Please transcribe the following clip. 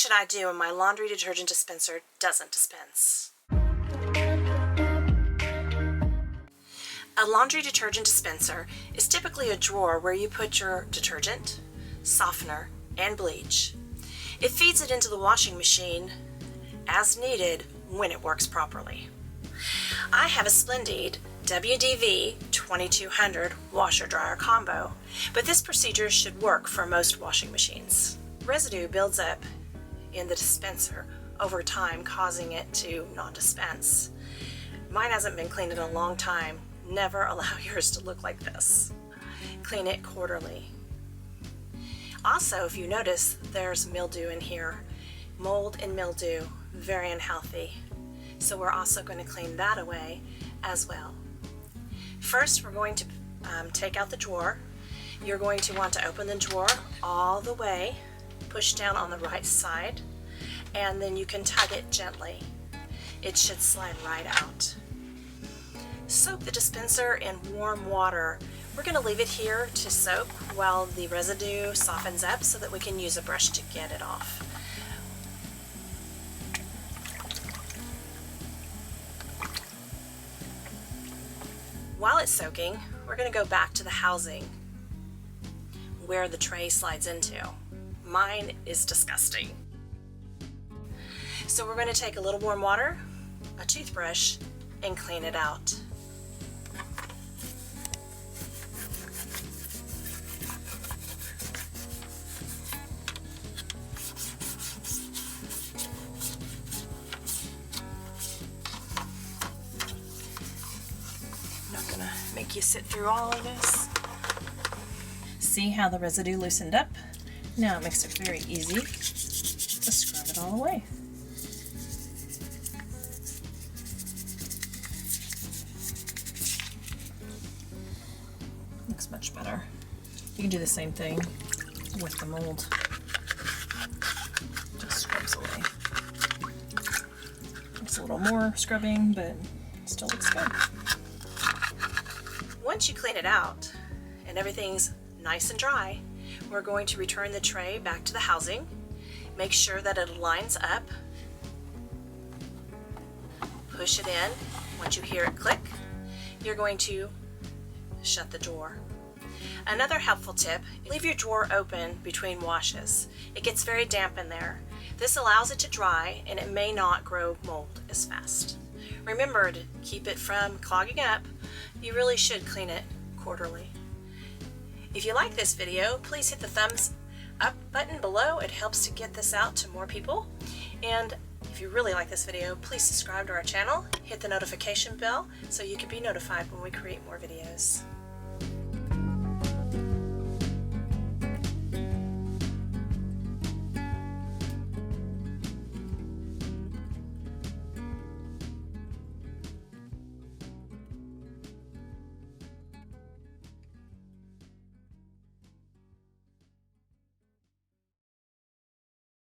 should I do when my laundry detergent dispenser doesn't dispense? A laundry detergent dispenser is typically a drawer where you put your detergent, softener, and bleach. It feeds it into the washing machine as needed when it works properly. I have a Splendide WCD2200 washer-dryer combo, but this procedure should work for most washing machines. Residue builds up in the dispenser over time, causing it to not dispense. Mine hasn't been cleaned in a long time. Never allow yours to look like this. Clean it quarterly. Also, if you notice, there's mildew in here. Mold and mildew, very unhealthy. So we're also going to clean that away as well. First, we're going to take out the drawer. You're going to want to open the drawer all the way, push down on the right side, and then you can tug it gently. It should slide right out. Soak the dispenser in warm water. We're going to leave it here to soak while the residue softens up so that we can use a brush to get it off. While it's soaking, we're going to go back to the housing where the tray slides into. Mine is disgusting. So we're going to take a little warm water, a toothbrush, and clean it out. Make you sit through all of this. See how the residue loosened up? Now it makes it very easy to scrub it all away. Looks much better. You can do the same thing with the mold. Just scrubs away. It's a little more scrubbing, but still looks good. Once you clean it out and everything's nice and dry, we're going to return the tray back to the housing. Make sure that it lines up. Push it in. Once you hear it click, you're going to shut the drawer. Another helpful tip, leave your drawer open between washes. It gets very damp in there. This allows it to dry and it may not grow mold as fast. Remember to keep it from clogging up. You really should clean it quarterly. If you like this video, please hit the thumbs up button below. It helps to get this out to more people. And if you really like this video, please subscribe to our channel, hit the notification bell so you can be notified when we create more videos.